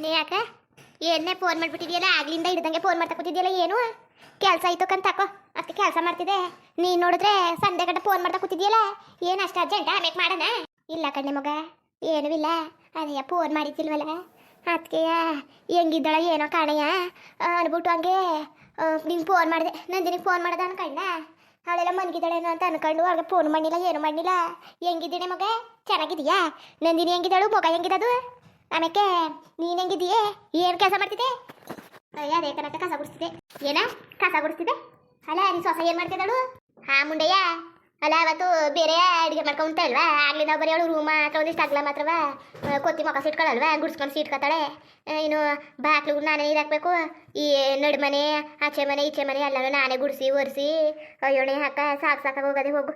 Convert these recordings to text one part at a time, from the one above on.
ನೀ ಯಾಕ ಏನೇ ಫೋನ್ ಮಾಡ್ಬಿಟ್ಟಿದ್ಯಲ್ಲ ಆಗ್ಲಿಂದ ಹಿಡ್ದಂಗೆ ಫೋನ್ ಮಾಡ್ತಾ ಕೂತಿದ್ಯಲ್ಲ ಏನು ಕೆಲಸ ಆಯ್ತು ಕಂತಾಕೋ ಅದಕ್ಕೆ ಕೆಲಸ ಮಾಡ್ತಿದ್ದೆ ನೀನು ನೋಡಿದ್ರೆ ಸಂಡೆ ಗಂಟೆ ಫೋನ್ ಮಾಡ್ತಾ ಕೂತಿದ್ಯಲ್ಲ ಏನು ಅಷ್ಟು ಅರ್ಜೆಂಟ್ ಆಮೇಲೆ ಮಾಡೋಣ ಇಲ್ಲ ಕಣ್ಣೆ ಮಗ ಏನೂ ಇಲ್ಲ ಅದೇ ಫೋನ್ ಮಾಡಿದ್ದಿಲ್ವಲ್ಲ ಅದಕ್ಕೆ ಹೆಂಗಿದ್ದಾಳ ಏನೋ ಕಾಣಯ್ಯ ಅನ್ಬಿಟ್ಟು ಹಂಗೆ ನಿಂಗೆ ಫೋನ್ ಮಾಡಿದೆ ನಂದಿನಿಗೆ ಫೋನ್ ಮಾಡೋದ ಅನ್ಕಂಡ ಅವಳೆಲ್ಲ ಮನ್ಗಿದ್ದಾಳೇನೋ ಅಂತ ಅನ್ಕೊಂಡು ಅವ್ರಿಗೆ ಫೋನ್ ಮಾಡಿಲ್ಲ ಏನು ಮಾಡಿಲ್ಲ ಹೆಂಗಿದ್ದೀನಿ ಮಗ ಚೆನ್ನಾಗಿದೀಯಾ ನಂದಿನಿ ಹೆಂಗಿದ್ದಾಳು ಮಗ ಹೆಂಗಿದದು ಆಮೇಲೆ ನೀನು ಹೆಂಗಿದೀಯೇ ಏನು ಕೆಲಸ ಮಾಡ್ತಿದ್ದೆ ಅದೇ ಕನಕ ಕಸ ಗುಡಿಸ್ತಿದ್ದೆ ಏನ ಕಸ ಗುಡಿಸ್ತಿದ್ದೆ ಅಲ್ಲ ನೀ ಸೊಸ ಏನು ಮಾಡ್ತಿದ್ದಾಳು ಹಾ ಮುಂಡೆಯ್ಯ ಅಲ್ಲ ಅವತ್ತು ಬೇರೆ ಅಡುಗೆ ಮಾಡ್ಕೊಂತ ಅಲ್ವಾ ಆಗ್ಲಿ ನಾವು ಬರೀ ಅವಳು ರೂಮ್ ಮಾತ್ರ ಒಂದಿಷ್ಟು ಅಗ್ಲ ಮಾತ್ರವ ಕೊತ್ತಿ ಮೊಕ ಸಿಟ್ಕೊಳ್ಳಲ್ವಾ ಗುಡ್ಸ್ಕೊಂಡು ಸಿಟ್ಕೊತಾಳೆ ಇನ್ನು ಬಾಕ್ಲು ನಾನೇ ನೀರು ಹಾಕ್ಬೇಕು ಈ ನಡುಮನೆ ಆಚೆ ಮನೆ ಈಚೆ ಮನೆ ಎಲ್ಲರೂ ನಾನೇ ಗುಡಿಸಿ ಒರೆಸಿ ಅಯ್ಯೋಣೆ ಹಾಕ ಸಾಕಾಗಿ ಹೋಗೋದೆ ಹೋಗು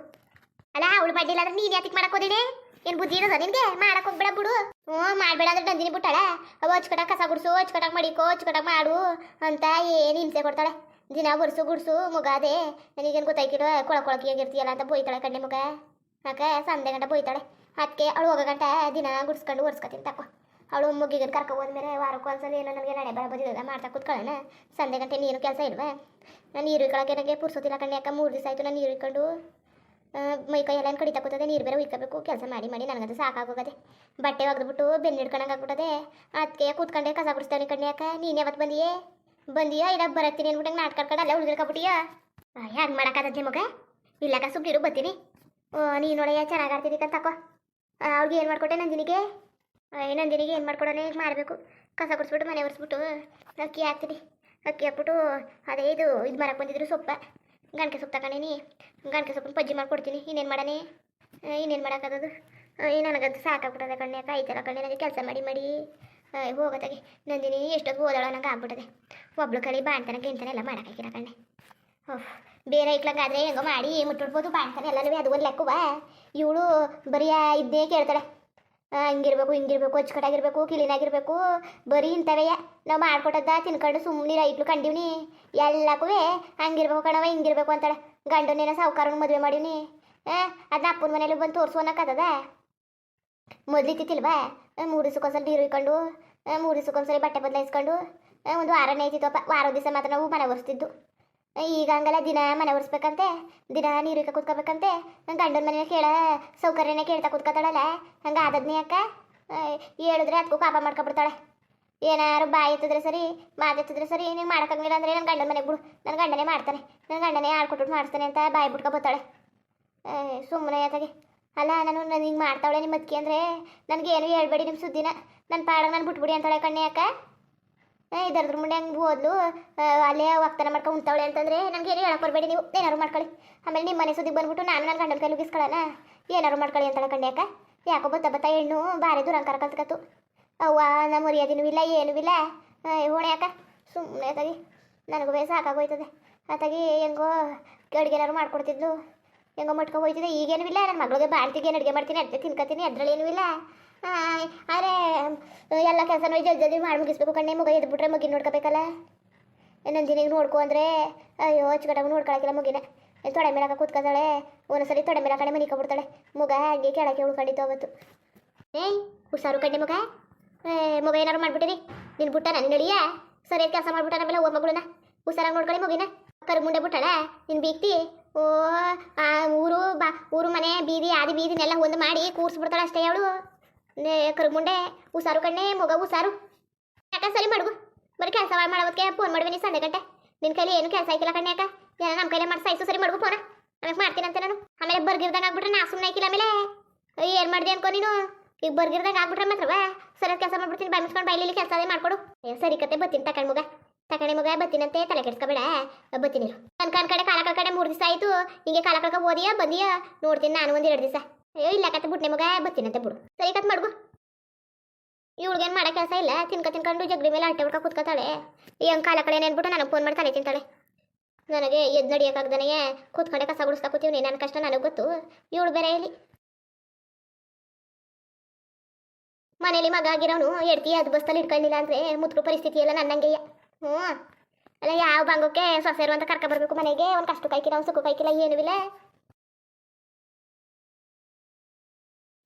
ಅಲ್ಲ ಅವಳು ಬಡ್ಡಿಲ್ಲ ಅಂದ್ರೆ ನೀನು ಯಾತಿಗೆ ಮಾಡಕ್ಕೆ ಹೋದಿನಿ ಏನು ಬುದ್ಧಿ ಇರೋದ ನಿನಗೆ ಮಾಡಕ್ಕೆ ಹೋಗ್ಬೇಡ ಬಿಡು ಹ್ಞೂ ಮಾಡಬೇಡ ಅಂದ್ರೆ ನಂದಿನಿ ಬಿಟ್ಟಾಳ ಅವು ಹಚ್ಕಟಾಗ ಕಸ ಗುಡಿಸು ಹಚ್ಕಟಾಗ ಮಡಿಕೋ ಹಚ್ಕಟಾಗ ಮಾಡು ಅಂತ ಏನು ಹಿಂಸೆ ಕೊಡ್ತಾಳೆ ದಿನ ಒರೆಸು ಗುಡಿಸು ಮುಗಾದೆ ನನಗೇನು ಗೊತ್ತಾಯ್ಕಿರೋ ಕೊಳಕಿಯಾಗಿರ್ತೀಯಲ್ಲ ಅಂತ ಬೈತಾಳೆ ಕಣ್ಣೆ ಮಗ ಯಾಕೆ ಸಂದೆ ಗಂಟೆ ಬೈತಾಳೆ ಅದಕ್ಕೆ ಅವಳು ಹೋಗೋ ಗಂಟೆ ದಿನ ಗುಡಿಸ್ಕೊಂಡು ಒರೆಸ್ಕೊತೀನಿ ತಕೋ ಅವಳು ಮುಗಿಗನ್ ಕರ್ಕೊ ಹೋದ್ಮೇಲೆ ವಾರಕ್ಕೆ ಒಂದ್ಸಲ ಏನೋ ನನಗೆ ನಡೆ ಬರ ಬದಿದ ಮಾಡ್ತಾ ಕೂತ್ಕೊಳ್ಳೋಣ ಸಂದೆ ಗಂಟೆ ನೀರು ಕೆಲಸ ಇಲ್ವಾ ನಾನು ನೀರು ಇಟ್ಕೊಳಕ್ಕೆ ನನಗೆ ಪುರ್ಸೋತಿಲ್ಲ ಕಣ್ಣೆ ಯಾಕೆ 3 ದಿವಸ ಆಯಿತು ನಾನು ನೀರು ಇಟ್ಕೊಂಡು ಮೈ ಕೈ ಎಲ್ಲ ಕಡಿತಾ ಕೂತದೆ ನೀರು ಬೇರೆ ಉಯ್ಕೋಬೇಕು ಕೆಲಸ ಮಾಡಿ ನನಗಂತೂ ಸಾಕಾಗೋಗದೆ ಬಟ್ಟೆ ಒಗೆದ್ಬಿಟ್ಟು ಬೆನ್ನು ಹಿಡ್ಕೊಂಡಂಗೆ ಆಗ್ಬಿಟ್ಟದೆ ಅದಕ್ಕೆ ಕೂತ್ಕೊಂಡೆ ಕಸ ಗುಡಿಸ್ತೇವೆ ಕಣ್ಣೆ ಯಾಕೆ ನೀನು ಯಾವತ್ತು ಬಂದಿಯಾ ಇಲ್ಲ ಬರತ್ತೀನಿ ಅಂದ್ಬಿಟ್ಟು ನಾಟ್ಕಡ್ಕೊಂಡು ಅಲ್ಲೇ ಉಳಿದಿರ್ಕೊಬಿಟ್ಟಿಯಾ ಹ್ಯಾಂಗೆ ಮಾಡೋಕ್ಕಾಗತ್ತೆ ಮಗ ಇಲ್ಲಕ್ಕ ಸುಬ್ಬಿರು ಬರ್ತೀನಿ ನೀನು ನೋಡಯ್ಯ ಚೆನ್ನಾಗಿ ಆಡ್ತಿದ್ದೀಕ ತಕೋ ಅವ್ರಿಗೆ ಏನು ಮಾಡ್ಕೊಟ್ಟೆ ನಂದಿನಿಗೆ ಏನು ಮಾಡ್ಕೊಡೋಣ ಈಗ ಮಾಡಬೇಕು ಕಸ ಗುಡಿಸ್ಬಿಟ್ಟು ಮನೆ ಒರೆಸ್ಬಿಟ್ಟು ಅಕ್ಕಿ ಹಾಕ್ತೀನಿ ಅಕ್ಕಿ ಹಾಕ್ಬಿಟ್ಟು ಅದೇ ಇದು ಮರಕ್ಕೆ ಬಂದಿದ್ರು ಸೊಪ್ಪ ಗಣಕೆ ಸೊಪ್ಪು ತಗೊಂಡೀನಿ ಗಣಕೆ ಸೊಪ್ಪನ್ನು ಪಜ್ಜಿ ಮಾಡ್ಕೊಡ್ತೀನಿ ಇನ್ನೇನು ಮಾಡಾನೆ ಇನ್ನೇನು ಮಾಡೋಕ್ಕದು ನನಗಂತೂ ಸಾಕಾಗ್ಬಿಟ್ಟದೆ ಕಣ್ಣೆ ಕಾಯ್ತಲ್ಲ ಕಣ್ಣೆ ನನಗೆ ಕೆಲಸ ಮಾಡಿ ಹೋಗೋದಾಗೆ ನಂದಿನಿ ಎಷ್ಟೊತ್ತು ಓದಾಳ ನಂಗೆ ಆಗ್ಬಿಟ್ಟದೆ ಒಬ್ಳು ಕಡೆ ಬಾಣ್ತನ ಗಿಂತಾನೆ ಎಲ್ಲ ಮಾಡೋಕ್ಕಾಗಿಲ್ಲ ಕಣ್ಣೆ ಓಹ್ ಬೇರೆ ಇಟ್ಲಂಗಾದ್ರೆ ಹೆಂಗೋ ಮಾಡಿ ಮುಟ್ಟಿಡ್ಬೋದು ಬಾಣ್ತಾನೆ ಎಲ್ಲನೂ ಅದು ಒಂದು ಲೆಕ್ಕುವ ಇವಳು ಬರೀ ಇದ್ದೇ ಕೇಳ್ತಾಳೆ ಹಿಂಗಿರ್ಬೇಕು ಅಚ್ಚುಕಟ್ಟಾಗಿರ್ಬೇಕು ಕ್ಲೀನಾಗಿರ್ಬೇಕು ಬರೀ ಇಂಥವೆಯ ನಾವು ಮಾಡ್ಕೊಟ್ಟದ್ದ ತಿನ್ಕೊಂಡು ಸುಮ್ಮನೆ ರೈಟ್ಲು ಕಂಡೀವ್ನಿ ಎಲ್ಲಕ್ಕೂ ಹಂಗಿರ್ಬೇಕು ಕಣವ ಹಿಂಗಿರ್ಬೇಕು ಅಂತಾಳೆ ಗಂಡನೇನೋ ಸಾವುಕಾರನ ಮದುವೆ ಮಾಡೀವ್ನಿ ಅದನ್ನ ಅಪ್ಪನ ಮನೇಲಿ ಬಂದು ತೋರಿಸು ಅನ್ನೋಕ್ಕದ ಮೊದಲಿತ್ತಿಲ್ವಾ 3 ದಿವಸಕ್ಕೊಂದ್ಸಲ ನೀರು ಇಕ್ಕೊಂಡು 3 ದಿವಸಕ್ಕೊಂದ್ಸಲ ಬಟ್ಟೆ ಬದಲಾಯಿಸ್ಕೊಂಡು ಒಂದು ವಾರನೇ ಐತಿತ್ತಪ್ಪ ವಾರದ ದಿವಸ ಮಾತ್ರ ನಾವು ಮನೆ ಒರೆಸ್ತಿದ್ದು ಈಗ ಹಂಗಲ್ಲ ದಿನ ಮನೆ ಒರೆಸ್ಬೇಕಂತೆ ದಿನ ನೀರು ಇಕ್ಕ ಕೂತ್ಕೋಬೇಕಂತೆ ಗಂಡನ ಮನೆ ಕೇಳ ಸೌಕರ್ಯನೇ ಕೇಳ್ತಾ ಕೂತ್ಕೊತಾಳಲ್ಲ ಹಂಗೆ ಆದದ್ನೇ ಅಕ್ಕ ಹೇಳಿದ್ರೆ ಅದಕ್ಕೂ ಪಾಪ ಮಾಡ್ಕೊಬಿಡ್ತಾಳೆ ಏನಾರು ಬಾಯಿ ಎತ್ತಿದ್ರೆ ಸರಿ ಮಾತೆತ್ತಿದ್ರೆ ಸರಿ ನೀವು ಮಾಡೋಕ್ಕಾಗಿಲ್ಲ ಅಂದರೆ ನನ್ನ ಗಂಡನ ಮನೆಗೆ ಬಿಡು ನನ್ನ ಗಂಡನೇ ಮಾಡ್ತಾನೆ ನನ್ನ ಗಂಡನೇ ಆಡ್ಕೊಟ್ಟು ಮಾಡಿಸ್ತಾನೆ ಅಂತ ಬಾಯಿ ಬಿಟ್ಕೊ ಬರ್ತಾಳೆ ಸುಮ್ಮನೆ ಆತಾಗೆ ಅಲ್ಲ ನಾನು ಹಿಂಗೆ ಮಾಡ್ತಾವಳೆ ನಿಮ್ಮ ಅತ್ತಿಗೆ ಅಂದರೆ ನನಗೇನು ಹೇಳ್ಬೇಡಿ ನಿಮ್ಮ ಸುದ್ದಿನ ನನ್ನ ಪಾಡಾಗ ನಾನು ಬಿಟ್ಬಿಡಿ ಅಂತಾಳೆ ಕಣ್ಣೆ ಅಕ್ಕ ಇದರದ್ರ ಮುಂದೆ ಹಂಗೆ ಹೋದ್ಲು ಅಲ್ಲೇ ವಾಗ್ತಾನ ಮಾಡ್ಕೊಂಡು ಉಂತಾವಳೆ ಅಂತಂದರೆ ನನಗೇನು ಹೇಳಕ್ಕೆ ಬರಬೇಡಿ ನೀವು ಏನಾರು ಮಾಡ್ಕೊಳ್ಳಿ ಆಮೇಲೆ ನಿಮ್ಮ ಮನೆ ಸುದ್ದಿಗೆ ಬಂದ್ಬಿಟ್ಟು ನಾನು ನನ್ನ ಗಂಡನ ಕೈಲಿ ಉಗಿಸ್ಕೊಳ್ಳೋಣ ಏನಾರು ಮಾಡ್ಕೊಳ್ಳಿ ಅಂತಾಳೆ ಕಣ್ಣೆ ಅಕ್ಕ ಯಾಕೋ ಬತ್ತ ಹೆಣ್ಣು ಭಾರಿ ದುರಂಕಾರ ಕಲ್ತ್ಕತ್ತು ಅವ್ವ ನಮ್ಮ ಮರ್ಯಾದಿನೂ ಇಲ್ಲ ಏನೂ ಇಲ್ಲ ಹೋಣೆ ಅಕ್ಕ ಸುಮ್ಮನೆ ಆತಾಗಿ ನನಗೂ ಸಾಕಾಗೋಯ್ತದೆ ಆತಾಗಿ ಹೆಂಗೋ ಅಡುಗೆನಾರು ಮಾಡ್ಕೊಡ್ತಿದ್ಲು ಹೆಂಗೋ ಮಟ್ಕೊ ಹೋಯ್ತಿದ್ದೆ ಈಗೇನೂ ಇಲ್ಲ ನನ್ನ ಮಗಳಿಗೆ ಬಾಣ್ತಿಗೆ ಏನು ಅಡುಗೆ ಮಾಡ್ತೀನಿ ಅಡ್ಗೆ ತಿನ್ಕೊತೀನಿ ಅದರಲ್ಲಿ ಏನೂ ಇಲ್ಲ ಆದರೆ ಎಲ್ಲ ಕೆಲಸನೂ ಜಲ್ದಿ ಮಾಡಿ ಮುಗಿಸ್ಬೇಕು ಕಣ್ಣೆ ಮಗ ಎದ್ಬಿಟ್ರೆ ಮಗಿನ ನೋಡ್ಕೋಬೇಕಲ್ಲ ನಂದಿನಿಗೆ ನೋಡ್ಕೊ ಅಂದರೆ ಅಯ್ಯೋ ಅಚ್ಚುಕಟ್ಟಾಗ ನೋಡ್ಕೊಳಕಿಲ್ಲ ಮುಗಿನ ತೊಡೆ ಮೇಲಕ ಕೂತ್ಕೊತಾಳೆ ಒಂದೊಂದ್ಸರಿ ತೊಡೆ ಮೇಲ ಕಡೆ ಮನಿಕೊಬಿಡ್ತಾಳೆ ಮಗ ಹಾಗೆ ಕೆಳಕ್ಕೆ ಉಳ್ಕೊಂಡಿತ್ತು ಅವತ್ತು ಹುಷಾರು ಕಣ್ಣೆ ಮಗ ಏನಾರು ಮಾಡ್ಬಿಟ್ಟಿರಿ ನಿನ್ನ ಬಿಟ್ಟ ನನ್ನ ನಡಿಯ ಸರಿಯಾಗಿ ಕೆಲಸ ಮಾಡ್ಬಿಟ್ಟ ನಮ್ಮೆಲ್ಲ ಹೋಗ ಮಗಳನ್ನ ಹುಷಾರಾಗಿ ನೋಡ್ಕೊಳ್ಳಿ ಮುಗಿನ ಕರು ಮುಂಡೆ ಬಿಟ್ಟಾಳ ನಿನ್ನ ಬೀಗ್ತಿ ಓ ಊರು ಮನೆ ಬೀದಿ ಆದಿ ಬೀದಿನೆಲ್ಲ ಒಂದು ಮಾಡಿ ಕೂರಿಸ್ಬಿಡ್ತಾಳೆ ಅಷ್ಟೇ ಅವಳು ಕರುಮುಂಡೆ ಹುಷಾರು ಕಣ್ಣೆ ಮಗ ಹುಷಾರು ಯಾಕೆ ಸರಿ ಮಡಗು ಬರೀ ಕೆಲಸ ಮಾಡೋದಕ್ಕೆ ಫೋನ್ ಮಾಡುವೆ ನೀ ಸಂಡೆ ಗಂಟೆ ನಿನ್ನ ಕೈಲಿ ಏನು ಕೆಲಸ ಆಯ್ಕಿಲ್ಲ ಕಣ್ಣೆ ಯಾಕೆ ನಮ್ಮ ಕೈಲೇ ಮಾಡಿ ಸಾಯಿಸು ಸರಿ ಮಡಗು ಫೋನ ಆಮೇಲೆ ಮಾಡ್ತೀನಂತೆ ನಾನು ಆಮೇಲೆ ಬರ್ಗಿರ್ದಂಗೆ ಆಗ್ಬಿಟ್ರೆ ನಾ ಸುಮ್ಮನೆ ಆಯ್ಕಿಲ್ಲ ಆಮೇಲೆ ಏನು ಮಾಡಿದೆ ಅನ್ಕೋ ನೀನು ಈಗ ಬರ್ಗಿರ್ದಂಗೆ ಆಗ್ಬಿಟ್ರೆ ಮಾತ್ರವ ಸರಿಯಾಗಿ ಕೆಲಸ ಮಾಡ್ಬಿಡ್ತೀನಿ ಬಾಯಿ ಮುಚ್ಕೊಂಡು ಬೈಲಿ ಕೆಲಸ ಅದೇ ಮಾಡ್ಕೊಡು ಸರಿ ಕತೆ ಬತ್ತೀನಿ ತಕಣೆ ಮಗ ಬತ್ತೀನಂತೆ ತಲೆ ಕೆಡ್ಸ್ಕೊಬೇಡ ಬತ್ತೀನಿ ನನ್ನ ಕಡೆ ಕಾಲ ಕಡೆ 3 ದಿವಸ ಆಯಿತು ಹಿಂಗೆ ಕಾಲ ಕಳ್ಕ ಓದಿಯಾ ಬಂದಿಯಾ ನೋಡ್ತೀನಿ ನಾನು 1-2 ದಿವಸ ಇಲ್ಲ ಕತೆ ಬಿಟ್ನೆ ಮಗ ಬತ್ತೀನಂತೆ ಬಿಡು ಸರಿ ಕತ್ ಮಡ್ಗು ಇವಳಿಗೇನು ಮಾಡೋ ಕೆಲಸ ಇಲ್ಲ ತಿನ್ಕೊಂಡು ಜಗಡಿ ಮೇಲೆ ಅಟ್ಟೆ ಹುಡ್ಕ ಕೂತ್ಕೊತಾಳೆ ಹೆಂಗೆ ಕಾಲ ಕಡೆ ನೆನ್ಬಿಟ್ಟು ನನಗೆ ಫೋನ್ ಮಾಡಿ ತಲೆ ತಿಂತಾಳೆ ನನಗೆ ಎದ್ದು ನಡಿಯೋಕ್ಕಾಗ್ದನೆಯೇ ಕೂತ್ಕೊಂಡೆ ಕಸ ಗುಡಿಸ್ತಾ ಕೂತೀವಿ ನನ್ನ ಕಷ್ಟ ನನಗೆ ಗೊತ್ತು ಇವಳು ಬೇರೆ ಇಲ್ಲಿ ಮನೇಲಿ ಮಗ ಆಗಿರೋನು ಎಡ್ತಿ ಅದು ಬಸ್ತಲ್ಲಿ ಇಟ್ಕೊಂಡಿಲ್ಲ ಅಂದರೆ ಮುತ್ರು ಪರಿಸ್ಥಿತಿ ಎಲ್ಲ ನನ್ನಂಗೆಯ ಅಲ್ಲ ಯಾವ ಭಾಗಕ್ಕೆ ಸೊಸೆರು ಅಂತ ಕರ್ಕೊಬರ್ಬೇಕು ಮನೆಗೆ ಒಂದು ಕಷ್ಟ ಕಾಯ್ಕಿಲ್ಲ ಒಂದು ಸುಖ ಕಾಯ್ಕಿಲ್ಲ ಏನೂ ಇಲ್ಲ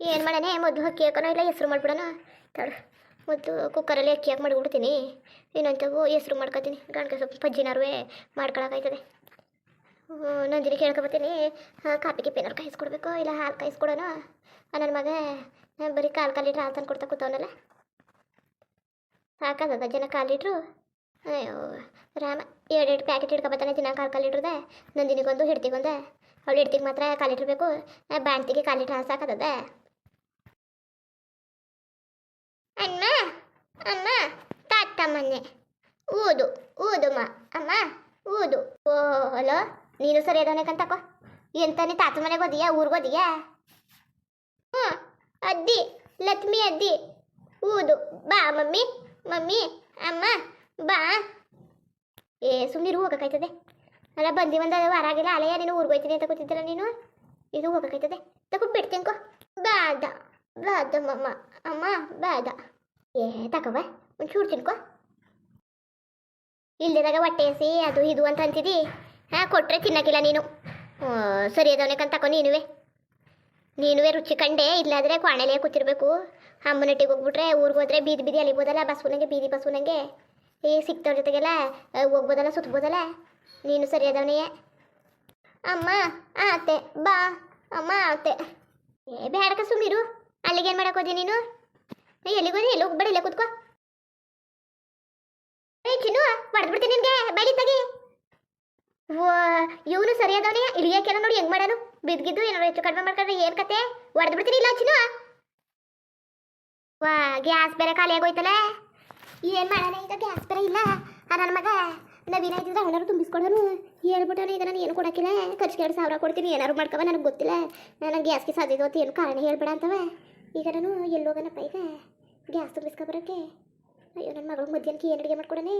ಏನು ಮಾಡನೆ ಮೊದಲು ಹಕ್ಕಿ ಹಾಕೋಣ ಇಲ್ಲ ಹೆಸರು ಮಾಡ್ಬಿಡೋಣ ತಡು ಮತ್ತು ಕುಕ್ಕರಲ್ಲಿ ಅಕ್ಕಿ ಹಾಕಿ ಮಾಡಿಬಿಡ್ತೀನಿ. ಇನ್ನೊಂದು ಹೆಸ್ರು ಮಾಡ್ಕೊತೀನಿ. ಗಣಕ ಸ್ವಲ್ಪ ಪಜ್ಜಿನಾರುವೆ ಮಾಡ್ಕೊಳಕಾಯ್ತದೆ. ನಂದಿನಿ ಕೇಳ್ಕೊಬತ್ತೀನಿ. ಕಾಪಿ ಗಿಪ್ಪಿ ಏನಾರು ಕಾಯಿಸ್ಕೊಡ್ಬೇಕು, ಇಲ್ಲ ಹಾಲು ಕಾಯಿಸ್ಕೊಡೋಣ. ನನ್ನ ಮಗ ಬರೀ ಕಾಲು ಲೀಟ್ರ್ ಹಾಲು ತಂದು ಕೊಡ್ತಾ ಕೂತವನಲ್ಲ. ಸಾಕಾಗದ ಜನ 1/4 ಲೀಟ್ರು. ಅಯ್ಯೋ ರಾಮ, 2 ಪ್ಯಾಕೆಟ್ ಹಿಡ್ಕೊಬತ್ತಾನೆ ದಿನ 1/4 ಲೀಟ್ರದ. ನಂದಿನಿಗೊಂದು ಹಿಡ್ತಿಗೊಂದು. ಅವಳು ಹಿಡ್ತಿಗೆ ಮಾತ್ರ 1/4 ಲೀಟ್ರ್ ಬೇಕು. ಬಾಣ್ತಿಗೆ 1/4 ಲೀಟ್ರ್ ಹಾಲು ಸಾಕಾಗದ. ಅಮ್ಮ ಅಮ್ಮ ತಾತ ಮೊನ್ನೆ ಊದು ಊದುಮ್ಮ ಅಮ್ಮ ಊದು. ಓ ಹಲೋ, ನೀನು ಸರಿ ಅದವನೇಕಂತಕೋ. ಎಂತ ನೀ ತಾತ ಮನೆಗೆ ಹೋದಿಯಾ, ಊರಿಗೆ ಹೋದಿಯಾ? ಹ್ಞೂ ಅದ್ದಿ, ಲಕ್ಷ್ಮಿ ಅದ್ದಿ ಊದು. ಬಾ ಮಮ್ಮಿ ಮಮ್ಮಿ ಅಮ್ಮ ಬಾ. ಸುಮ್ಮನೆ ಹೋಗಕ್ಕಾಯ್ತದೆ ಅಲ್ಲ, ಬಂದು ಒಂದು ವಾರ ಆಗಿಲ್ಲ. ಅಲೆಯ ನೀನು ಊರಿಗೆ ಹೋಯ್ತೀನಿ ಅಂತ ಕೂತಿದ್ದಲ್ಲ ನೀನು. ಇದು ಹೋಗಕ್ಕಾಯ್ತದೆ, ತಗೊಂಡು ಬಿಡ್ತೀನ್ಕೋ. ಬಾದ ಬಾದ ಮಮ್ಮ ಅಮ್ಮ ಬಾದ. ತಗೋಬ ಒಂಚೂರು ತಿನ್ಕೋ. ಇಲ್ದಿದಾಗ ಹೊಟ್ಟೆ ಹಸಿ ಅದು ಇದು ಅಂತ ಅಂತಿದ್ದಿ. ಕೊಟ್ಟರೆ ತಿನ್ನಕ್ಕಿಲ್ಲ ನೀನು. ಸರಿ ಅದವನೇಕಂತ ತಕೋ. ನೀನುವೆ ರುಚಿ ಕಂಡೆ. ಇಲ್ಲಾದರೆ ಕ್ವಾಣೆಲೆ ಕೂತಿರ್ಬೇಕು. ಅಮ್ಮನಟ್ಟಿಗೆ ಹೋಗ್ಬಿಟ್ರೆ ಊರಿಗೆ ಹೋದ್ರೆ ಬೀದಿ ಬೀದಿ ಅಲಿಬೋದಲ್ಲ, ಬಸ್ಸುನಂಗೆ ಬೀದಿ ಬಸ್ಸುನಂಗೆ. ಸಿಕ್ತವ್ರ ಜೊತೆಗೆಲ್ಲ ಹೋಗ್ಬೋದಲ್ಲ, ಸುತ್ತಬೋದಲ್ಲ. ನೀನು ಸರಿ ಅದವನೆಯೇ. ಅಮ್ಮ ಆತೆ ಬಾ ಅಮ್ಮ ಆತೆ. ಬೇಡಕ ಸುಮ್ಮನಿರು. ಅಲ್ಲಿಗೇನು ಮಾಡಕ್ಕೆ ಹೋದಿ ನೀನು? ಎಲ್ಲಿಗೋದಿ? ಎಲ್ಲಿ ಹೋಗ್ಬೇಡ, ಇಲ್ಲೇ ಕೂತ್ಕೋ. ಚಿನ್ನು ಹೊಡೆದ್ಬಿಡ್ತೀನಿ ನಿನ್ಗೆ, ಬೈಲಿ ತಗಿ. ಇವನು ಸರಿಯಾದವನೇ. ಇಳಿಯಕ್ಕೆಲ್ಲ ನೋಡಿ ಹೆಂಗ್ ಮಾಡೋನು. ಬಿದ್ಗಿದ್ದು ಏನಾರು ಹೆಚ್ಚು ಕಡಿಮೆ ಮಾಡ್ಕೊಂಡ್ರೆ ಏನ್ ಕತೆ? ಹೊಡೆದ್ಬಿಡ್ತೀನಿ. ಇಲ್ಲ ಚಿನ್ನು, ಗ್ಯಾಸ್ ಬೇರೆ ಖಾಲಿ ಆಗೋಯ್ತಲ್ಲ. ಏನ್ ಮಾಡೋಣ ಈಗ? ಗ್ಯಾಸ್ ಬೇರೆ ಇಲ್ಲ. ನನ್ನ ಮಗ ನವೀನ ಇದ್ದಿದ್ರೆ ಅವನಾರು ತುಂಬಿಸ್ಕೊಡೋನು. ಹೇಳ್ಬಿಟ್ಟವನು ಈಗ ನಾನು ಏನು ಕೊಡೋಕ್ಕಿಲ್ಲ. ಖರ್ಚಿಗೆ 2,000 ಕೊಡ್ತೀನಿ, ಏನಾರು ಮಾಡ್ಕೊಬ, ನನಗೆ ಗೊತ್ತಿಲ್ಲ. ನಾನು ಗ್ಯಾಸ್ಗೆ ಸಾಧ್ಯತೆ ಹೊತ್ತು ಏನು ಕಾರಣ ಹೇಳ್ಬೇಡ ಅಂತವ. ಈಗ ನಾನು ಎಲ್ಲೋಗನಪ್ಪ ಈಗ ಗ್ಯಾಸ್ ತುಂಬಿಸ್ಕೊಬರೋಕ್ಕೆ. ಅಯ್ಯೋ ನನ್ನ ಮಗಳಿಗೆ ಮಧ್ಯಾಹ್ನಕ್ಕೆ ಏನು ಅಡುಗೆ ಮಾಡ್ಕೊಡೋಣ?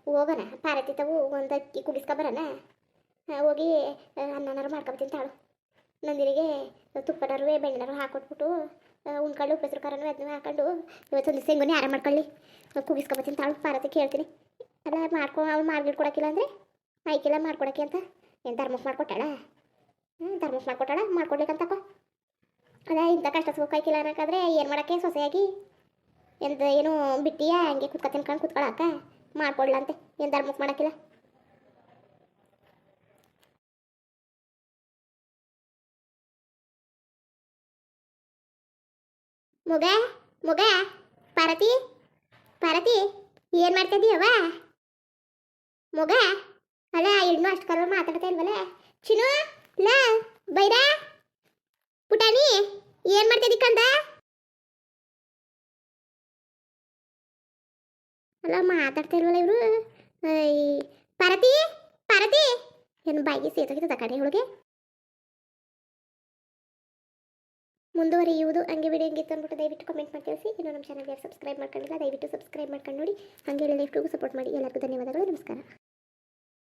ಹೋಗೋಣ ಪಾರತಿ ತವು ಒಂದು ಅಕ್ಕಿ ಕುಗಿಸ್ಕೊಬರೋಣ. ಹೋಗಿ ಅನ್ನನಾರು ಮಾಡ್ಕೊಬತ್ತೀನಿ ತಾಳು. ನಂದಿನಿಗೆ ತುಪ್ಪನಾರು ಬೆಣ್ಣೆನಾರು ಹಾಕೊಟ್ಬಿಟ್ಟು ಉಣ್ಕೊಂಡು ಉಪ್ಪೆಸರು ಖಾರನೂ ಅದನ್ನ ಹಾಕೊಂಡು ಇವತ್ತೊಂದು ಸೆಂಗುನಿ ಆರಾಮ ಮಾಡ್ಕೊಳ್ಳಿ. ಕುಗಿಸ್ಕೊಬತ್ತೀನಿ ತಾಳು. ಪಾರತಿ ಕೇಳ್ತೀನಿ. ಅಲ್ಲ ಅವ್ಳು ಮಾಡ್ಕೊಡಕ್ಕಿಲ್ಲ ಅಂದರೆ ಆಯ್ಕಿಲ್ಲ ಮಾಡ್ಕೊಡಕ್ಕೆ ಅಂತ. ಏನು ಧರ್ಮಕ್ಕೆ ಮಾಡ್ಕೊಟ್ಟಾಳ? ಧರ್ಮಕ್ಕೆ ಮಾಡ್ಕೊಟ್ಟಾಳ, ಮಾಡ್ಕೊಡ್ಲಿಕ್ಕಂತಕೋ. ಅದ ಇಂಥ ಕಷ್ಟ ಸುಖ ಆಯ್ಕಿಲ್ಲ ಅನ್ನೋಕ್ಕಾದ್ರೆ ಏನು ಮಾಡೋಕ್ಕೆ ಸೊಸೆಯಾಗಿ? ಏನು ಬಿಟ್ಟಿಯಾ ಹಂಗೆ ಕುತ್ಕೊ ತಿನ್ಕೊಂಡು ಕುತ್ಕೊಳಕ್ಕ? ಮಾಡ್ಕೊಡ್ಲಂತೆ. ಏನು ಧರ್ಮಕ್ಕೆ ಮಾಡೋಕ್ಕಿಲ್ಲ. ಮುಗ ಮುಗ ಪಾರತಿ ಪಾರತಿ ಏನು ಮಾಡ್ತಿದ್ದೀಯವ? ಮುಗ ಅಲ್ಲ, ಇನ್ನೂ ಅಷ್ಟು ಕರ ಮಾತಾಡ್ತಾ ಇಲ್ವಲ್ಲ. ಚಿನ್ನು ಲಾ ಬೈರಾ ಪುಟಾಣಿ ಏನು ಮಾಡ್ತಿದ್ದಿ ಕಂದ? ಅಲ್ಲ ಮಾತಾಡ್ತಾ ಇಲ್ವಲ್ಲ ಇವರು. ಪಾರತಿ ಪಾರತಿ ಏನು ಬಾಯಿಗೆ ಸೇತೋಗಿದ್ದ ಕಡೆ ಹುಡುಗೆ. ಮುಂದುವರಿಯುವುದು ಹಂಗೆ ವಿಡಿಯೋ ಹೆಂಗಿತ್ತು ಅಂದ್ಬಿಟ್ಟು ದಯವಿಟ್ಟು ಕಮೆಂಟ್ ಮಾಡಿ ತಿಳಿಸಿ. ಇನ್ನು ನಮ್ಮ ಚಾನಲ್ಗೆ ಸಬ್ಸ್ಕ್ರೈಬ್ ಮಾಡ್ಕೊಂಡಿಲ್ಲ, ದಯವಿಟ್ಟು ಸಬ್ಸ್ಕ್ರೈಬ್ ಮಾಡ್ಕೊಂಡು ನೋಡಿ. ಹಾಗೆ ಎಲ್ಲ ಲೈಫ್ಗೂ ಸಪೋರ್ಟ್ ಮಾಡಿ. ಎಲ್ಲರಿಗೂ ಧನ್ಯವಾದಗಳು. ನಮಸ್ಕಾರ.